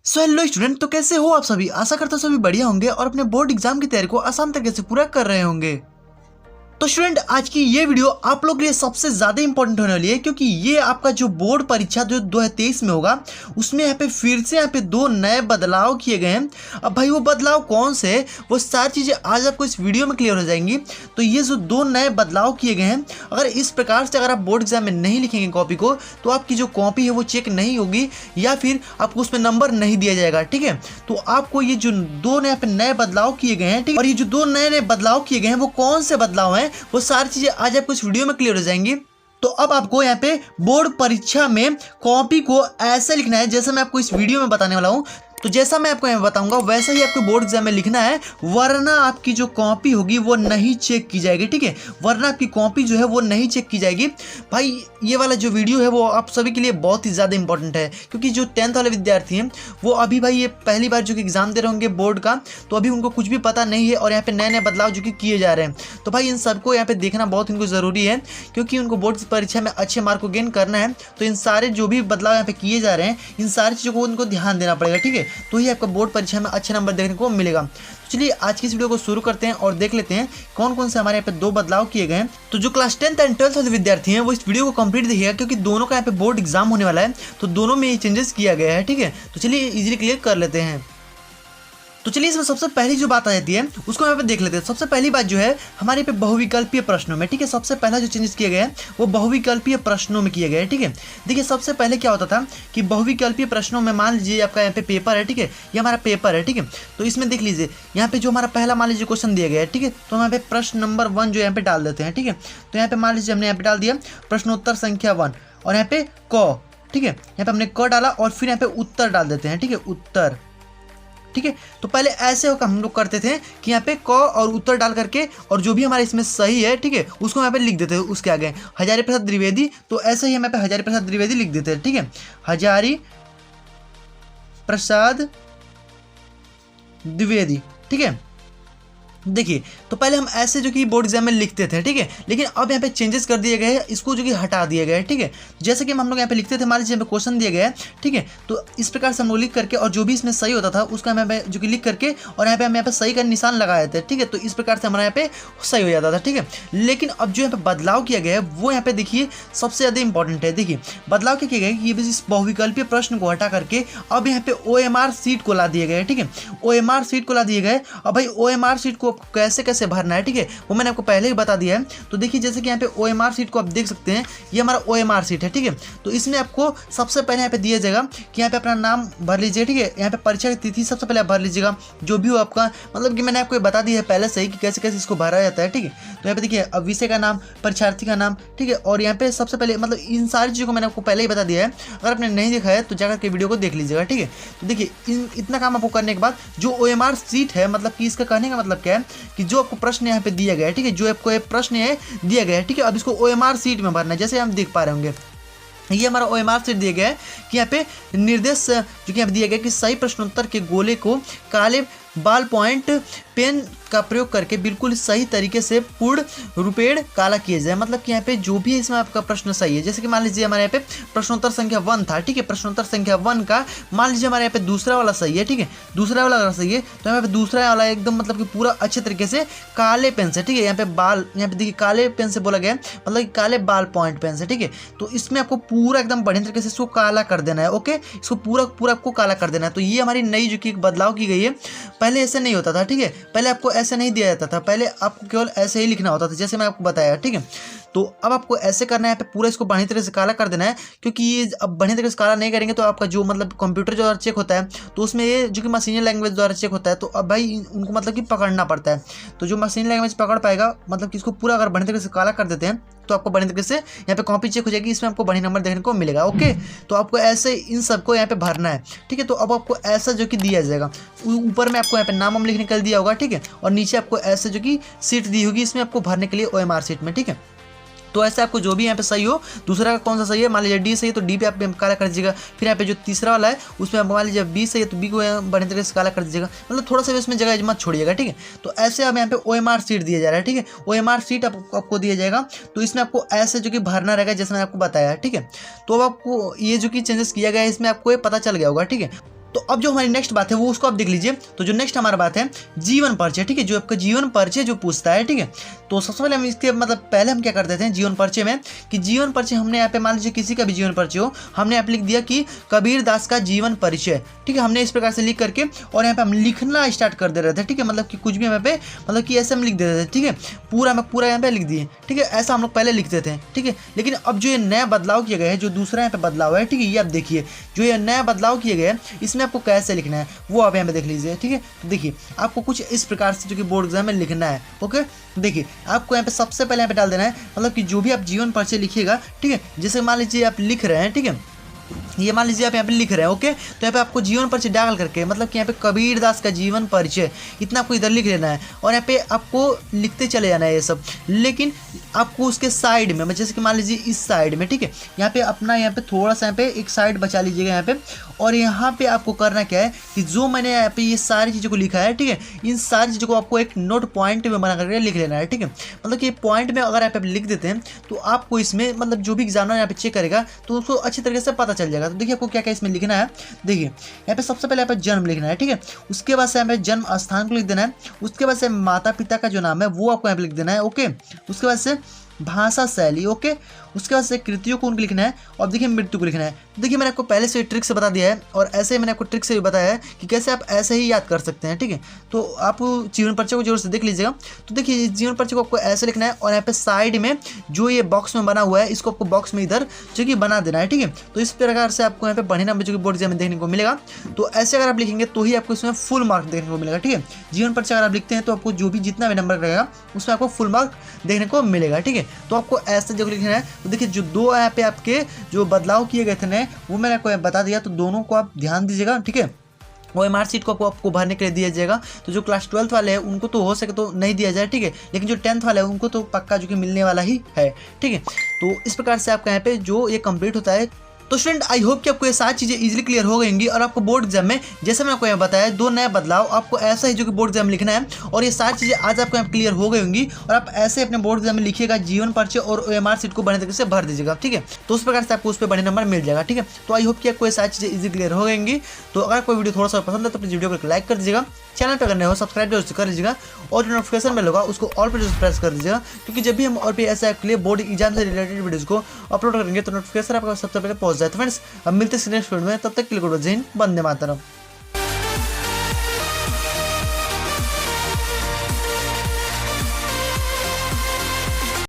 So hello student, तो कैसे हो आप सभी। आशा करता हूं सभी बढ़िया होंगे और अपने बोर्ड एग्जाम की तैयारी को आसान तरीके से पूरा कर रहे होंगे। तो स्टूडेंट, आज की ये वीडियो आप लोग के लिए सबसे ज्यादा इंपॉर्टेंट होने वाली है, क्योंकि ये आपका जो बोर्ड परीक्षा जो 2023 में होगा उसमें यहाँ पे फिर से यहाँ पे दो नए बदलाव किए गए हैं। अब भाई वो बदलाव कौन से है, वो सारी चीजें आज आपको इस वीडियो में क्लियर हो जाएंगी। तो ये जो दो नए बदलाव किए गए हैं, अगर इस प्रकार से अगर आप बोर्ड एग्जाम में नहीं लिखेंगे कॉपी को, तो आपकी जो कॉपी है वो चेक नहीं होगी या फिर आपको उसमें नंबर नहीं दिया जाएगा। ठीक है, तो आपको ये जो दो नए बदलाव किए गए हैं, ठीक है, और ये जो दो नए बदलाव किए गए हैं वो कौन से बदलाव हैं, वो सारी चीजें आज आपको इस वीडियो में क्लियर हो जाएंगी। तो अब आपको यहाँ पे बोर्ड परीक्षा में कॉपी को ऐसे लिखना है जैसे मैं आपको इस वीडियो में बताने वाला हूँ। तो जैसा मैं आपको यहाँ बताऊंगा वैसा ही आपको बोर्ड एग्जाम में लिखना है, वरना आपकी जो कॉपी होगी वो नहीं चेक की जाएगी। ठीक है, वरना आपकी कॉपी जो है वो नहीं चेक की जाएगी। भाई ये वाला जो वीडियो है वो आप सभी के लिए बहुत ही ज़्यादा इंपॉर्टेंट है, क्योंकि जो 10th वाले विद्यार्थी हैं वो अभी भाई ये पहली बार जो कि एग्जाम दे रहे होंगे बोर्ड का, तो अभी उनको कुछ भी पता नहीं है और यहाँ पे नए नए बदलाव जो कि किए जा रहे हैं। तो भाई इन सबको यहाँ पे देखना बहुत इनको ज़रूरी है, क्योंकि उनको बोर्ड परीक्षा में अच्छे मार्क को गेन करना है। तो इन सारे जो भी बदलाव यहाँ पे किए जा रहे हैं, इन सारी चीज़ों को उनको ध्यान देना पड़ेगा। ठीक है, तो ही आपका बोर्ड परीक्षा में अच्छे नंबर देखने को मिलेगा। तो चलिए आज की इस वीडियो को शुरू करते हैं और देख लेते हैं कौन कौन से हमारे यहाँ पे दो बदलाव किए गए हैं। तो जो क्लास 10th एंड 12th वाले विद्यार्थी हैं वो इस वीडियो को कंप्लीट देखिएगा, क्योंकि दोनों का यहाँ पे बोर्ड एग्जाम होने वाला है, तो दोनों में ये चेंजेस किया गया है। ठीक है, तो चलिए इजीली क्लियर कर लेते हैं। तो चलिए इसमें सबसे पहली जो बात आ जाती है उसको यहाँ पे देख लेते हैं। सबसे पहली बात जो है हमारे पे बहुविकल्पीय प्रश्नों में, ठीक है, सबसे पहला जो चेंजेस किए गए हैं वो बहुविकल्पीय प्रश्नों में किए गए हैं। ठीक है, देखिए सबसे पहले क्या होता था कि बहुविकल्पीय प्रश्नों में मान लीजिए आपका यहाँ पे पेपर है, ठीक है, ये हमारा पेपर है। ठीक है, तो इसमें देख लीजिए यहाँ पे जो हमारा पहला मान लीजिए क्वेश्चन दिया गया है, ठीक है, तो हम यहाँ पे प्रश्न नंबर 1 जो यहाँ पे डाल देते हैं। ठीक है, तो यहाँ पे मान लीजिए हमने यहाँ पे डाल दिया प्रश्नोत्तर संख्या 1 और यहाँ पे क, ठीक है, यहाँ पे हमने क डाला और फिर यहाँ पे उत्तर डाल देते हैं। ठीक है, उत्तर। ठीक है, तो पहले ऐसे होकर हम लोग करते थे कि यहाँ पे क और उत्तर डाल करके और जो भी हमारे इसमें सही है, ठीक है, उसको यहाँ पे लिख देते हैं उसके आगे हजारी प्रसाद द्विवेदी। तो ऐसे ही हम यहाँ पे हजारी प्रसाद द्विवेदी लिख देते हैं। ठीक है, हजारी प्रसाद द्विवेदी। ठीक है, देखिए तो पहले हम ऐसे जो कि बोर्ड एग्जाम में लिखते थे, ठीक है, लेकिन अब यहाँ पे चेंजेस कर दिए गए हैं, इसको जो कि हटा दिया गया है। ठीक है, जैसे कि हम लोग यहाँ पे लिखते थे, मान लीजिए यहाँ पे क्वेश्चन दिया गया है, ठीक है, तो इस प्रकार से हम लोग लिख करके और जो भी इसमें सही होता था उसका हम यहाँ पे जो कि लिख करके और यहाँ पे हम यहाँ पे सही का निशान लगा देते हैं। ठीक है, तो इस प्रकार से हमारा यहाँ पे सही हो जाता था। ठीक है, लेकिन अब जो यहाँ पे बदलाव किया गया है वो यहाँ पे देखिए सबसे ज़्यादा इंपॉर्टेंट है। देखिए बदलाव क्या किया गया है कि इस बहुविकल्पीय प्रश्न को हटा करके अब यहाँ पे OMR सीट को ला दिए गए। ठीक है, OMR सीट को ला दिए गए। अब भाई OMR सीट को कैसे कैसे भरना है, ठीक है, वो मैंने आपको पहले ही बता दिया है। तो देखिए जैसे कि यहाँ पे OMR सीट को आप देख सकते हैं, ये हमारा OMR सीट है। ठीक है, तो इसमें आपको सबसे पहले यहाँ पे दिया जाएगा कि यहाँ पे अपना नाम भर लीजिए। ठीक है, यहाँ पे परीक्षा की तिथि सबसे पहले आप भर लीजिएगा, जो भी हो आपका, मतलब कि मैंने आपको बता दिया है पहले से ही कि कैसे कैसे इसको भरा जाता है। ठीक है, तो यहाँ पे देखिए अब विषय का नाम, परीक्षार्थी का नाम, ठीक है, और यहाँ पे सबसे पहले मतलब इन सारी चीज़ों को मैंने आपको पहले ही बता दिया है। अगर आपने नहीं देखा है तो जाकर के वीडियो को देख लीजिएगा। ठीक है, तो देखिए इतना काम आपको करने के बाद जो OMR सीट है, मतलब कि इसका कहने का मतलब क्या है कि जो आपको प्रश्न यहाँ पे दिया गया है, ठीक है, जो आपको प्रश्न है दिया गया है, ठीक है, अब इसको OMR सीट में भरना है। जैसे हम देख पा रहे होंगे ये हमारा OMR सीट दिया गया है कि यहाँ पे निर्देश जो कि यहाँ पे दिया गया कि सही प्रश्नोत्तर के गोले को काले बाल पॉइंट पेन का प्रयोग करके बिल्कुल सही तरीके से पूर्ण रूपेण काला किया जाए। मतलब कि यहाँ पे जो भी इसमें आपका प्रश्न सही है, जैसे कि मान लीजिए हमारे यहाँ पे प्रश्नोत्तर संख्या 1 था, ठीक है, प्रश्नोत्तर संख्या 1 का मान लीजिए हमारे यहाँ पे दूसरा वाला सही है। ठीक है, दूसरा वाला अगर सही है तो यहाँ पे दूसरा वाला एकदम मतलब कि पूरा अच्छे तरीके से काले पेन से, ठीक है, यहाँ पे बाल, यहाँ पे देखिए काले पेन से बोला गया है, मतलब कि काले बाल पॉइंट पेन से। ठीक है, तो इसमें आपको पूरा एकदम बढ़िया तरीके से इसको काला कर देना है। ओके, इसको पूरा पूरा आपको काला कर देना है। तो ये हमारी नई जो कि बदलाव की गई है, पहले ऐसे नहीं होता था। ठीक है, पहले आपको ऐसे नहीं दिया जाता था, पहले आपको केवल ऐसे ही लिखना होता था जैसे मैं आपको बताया। ठीक है, तो अब आपको ऐसे करना है, यहाँ पे पूरा इसको बढ़िया तरीके से काला कर देना है, क्योंकि ये अब बढ़िया तरीके से काला नहीं करेंगे तो आपका जो मतलब कंप्यूटर जो चेक होता है तो उसमें ये जो कि मशीनी लैंग्वेज द्वारा चेक होता है, तो अब भाई उनको मतलब कि पकड़ना पड़ता है। तो जो मशीनी लैंग्वेज पकड़ पाएगा, मतलब कि इसको पूरा अगर बढ़िया तरीके से काला कर देते हैं तो आपको बढ़िया तरीके से यहाँ पे कॉपी चेक हो जाएगी, इसमें आपको बढ़िया नंबर देखने को मिलेगा। ओके, तो आपको ऐसे इन सबको यहाँ पे भरना है। ठीक है, तो अब आपको ऐसा जो कि दिया जाएगा, ऊपर में आपको यहाँ पे नाम हम लिखने के लिए दिया होगा, ठीक है, और नीचे आपको ऐसे जो कि सीट दी होगी, इसमें आपको भरने के लिए OMR सीट में। ठीक है, तो ऐसे आपको जो भी यहाँ पे सही हो, दूसरा का कौन सा सही है, मान लीजिए D सही है तो D पे आप काला कर दीजिएगा। फिर यहाँ पे जो तीसरा वाला है उसमें मान लीजिए B सही है तो B को बढ़िया तरीके से काला कर दीजिएगा, मतलब थोड़ा सा इसमें जगह मत छोड़िएगा। ठीक है, तो ऐसे अब यहाँ पे OMR सीट दिया जा रहा है। ठीक है, OMR सीट आपको दिया जाएगा, तो इसमें आपको ऐसे जो कि भरना रहेगा जैसे मैंने आपको बताया है। ठीक है, तो अब आपको ये जो कि चेंजेस किया गया है इसमें आपको ये पता चल गया होगा। ठीक है, तो अब जो हमारी नेक्स्ट बात है वो उसको आप देख लीजिए। तो जो नेक्स्ट हमारा बात है जीवन परिचय, ठीक है, जो आपका जीवन परिचय जो पूछता है, ठीक है। तो सबसे पहले हम इसके मतलब पहले हम क्या कर देते हैं जीवन परिचय में कि जीवन परिचय हमने यहाँ पे मान लीजिए किसी का भी जीवन परिचय हो, हमने यहाँ पे लिख दिया कि कबीर दास का जीवन परिचय, ठीक है। हमने इस प्रकार से लिख करके और यहाँ पे हम लिखना स्टार्ट कर दे रहे थे, ठीक है, मतलब कि कुछ भी यहाँ पे मतलब कि ऐसे हम लिख देते थे, ठीक है, पूरा यहाँ पे लिख दिए, ठीक है, ऐसा हम लोग पहले लिखते थे, ठीक है। लेकिन अब जो ये नया बदलाव किया गया है, जो दूसरा यहाँ पे बदलाव है, ठीक है, ये आप देखिए जो ये नया बदलाव किया गया है इसमें आपको कैसे लिखना है वो आप यहाँ पे देख लीजिए, ठीक है। तो देखिए आपको कुछ इस प्रकार से जो कि बोर्ड एग्जाम में लिखना है, ओके। देखिए आपको यहाँ पे सबसे पहले यहाँ पे डाल देना है मतलब कि जो भी आप जीवन परिचय लिखिएगा, ठीक है, जैसे मान लीजिए आप लिख रहे हैं, ठीक है, ये मान लीजिए आप यहाँ पे लिख रहे हैं, ओके। तो यहाँ पे आपको जीवन परिचय डाल करके मतलब कि यहाँ पे कबीर दास का जीवन परिचय इतना आपको इधर लिख लेना है और यहाँ पे आपको लिखते चले जाना है ये सब। लेकिन आपको उसके साइड में जैसे कि मान लीजिए इस साइड में, ठीक है, यहाँ पे अपना यहाँ पे थोड़ा सा यहाँ पे एक साइड बचा लीजिएगा यहाँ पे। और यहाँ पे आपको करना क्या है कि जो मैंने यहाँ पे ये सारी चीज़ों को लिखा है, ठीक है, इन सारी चीज़ों को आपको एक नोट पॉइंट में बना करके लिख लेना है, ठीक है। मतलब कि पॉइंट में अगर आप लिख देते हैं तो आपको इसमें मतलब जो भी एग्जामिनर यहाँ पे चेक करेगा तो उसको अच्छी तरीके से पता चल जाएगा। तो देखिए आपको क्या क्या इसमें लिखना है। देखिए यहाँ पे सबसे पहले यहाँ पे जन्म लिखना है, ठीक है, उसके बाद से यहाँ पे जन्म स्थान को लिख देना है, उसके बाद से माता पिता का जो नाम है वो आपको यहाँ पे लिख देना है, ओके। उसके बाद से भाषा शैली, ओके, उसके बाद से कृतियों को उनको लिखना है और देखिए मृत्यु को लिखना है। देखिए मैंने आपको पहले से ट्रिक से बता दिया है और ऐसे ही मैंने आपको ट्रिक से भी बताया है कि कैसे आप ऐसे ही याद कर सकते हैं, ठीक है। तो आप जीवन परिचय को जरूर से देख लीजिएगा। तो देखिए जीवन परिचय को आपको ऐसे लिखना है और यहाँ पे साइड में जो ये बॉक्स में बना हुआ है इसको आपको बॉक्स में इधर जो कि बना देना है, ठीक है। तो इस प्रकार से आपको यहाँ पे बढ़िया नंबर जो कि बोर्ड एग्जाम में देखने को मिलेगा। तो ऐसे अगर आप लिखेंगे तो ही आपको इसमें फुल मार्क देखने को मिलेगा, ठीक है। जीवन परिचय अगर आप लिखते हैं तो आपको जो भी जितना भी नंबर रहेगा उसमें आपको फुल मार्क देखने को मिलेगा, ठीक है। तो आपको ऐसे जो लिखना है। तो देखिए जो दो यहाँ पे आपके जो बदलाव किए गए थे नए वो मैंने आपको बता दिया, तो दोनों को आप ध्यान दीजिएगा, ठीक है। वो एमआर सीट को आपको भरने के लिए दिया जाएगा। तो जो क्लास 12th वाले हैं उनको तो हो सके तो नहीं दिया जाए, ठीक है, लेकिन जो 10th वाले हैं उनको तो पक्का जो कि मिलने वाला ही है, ठीक है। तो इस प्रकार से आपका यहाँ पे जो ये कंप्लीट होता है। तो स्टूडेंट आई होप कि आपको ये सारी चीज़ें इजीली क्लियर हो गएंगी और आपको बोर्ड एग्जाम में जैसे मैंने आपको यहाँ बताया दो नए बदलाव आपको ऐसा ही जो कि बोर्ड एग्जाम में लिखना है और ये सारी चीज़ें आज आपको यहाँ क्लियर हो गई होंगी और आप ऐसे अपने बोर्ड एग्जाम में लिखिएगा जीवन परिचय और ओएमआर सीट को बढ़िया तरीके से भर दीजिएगा, ठीक है। तो उस प्रकार से आपको उस पर बड़े नंबर मिल जाएगा, ठीक है। तो आई होप कि आपको ये सारी चीज़ें इजी क्लियर हो गएंगी। तो अगर कोई वीडियो थोड़ा सा पसंद है तो प्लीज वीडियो को लाइक कर दीजिएगा, चैनल पर करने हो सब्सक्राइब जरूर कर लीजिएगा और जो नोटिफिकेशन बेल होगा उसको ऑल पर प्रेस कर दीजिएगा, क्योंकि जब भी हम और भी ऐसे आपके लिए बोर्ड एग्जाम से रिलेटेड वीडियोस को अपलोड करेंगे तो नोटिफिकेशन आपको सबसे पहले पहुंच जाए। तो फ्रेंड्स अब मिलते हैं नेक्स्ट वीडियो में, तब तक के लिए गुड बाय, जय हिंद, वंदे मातरम।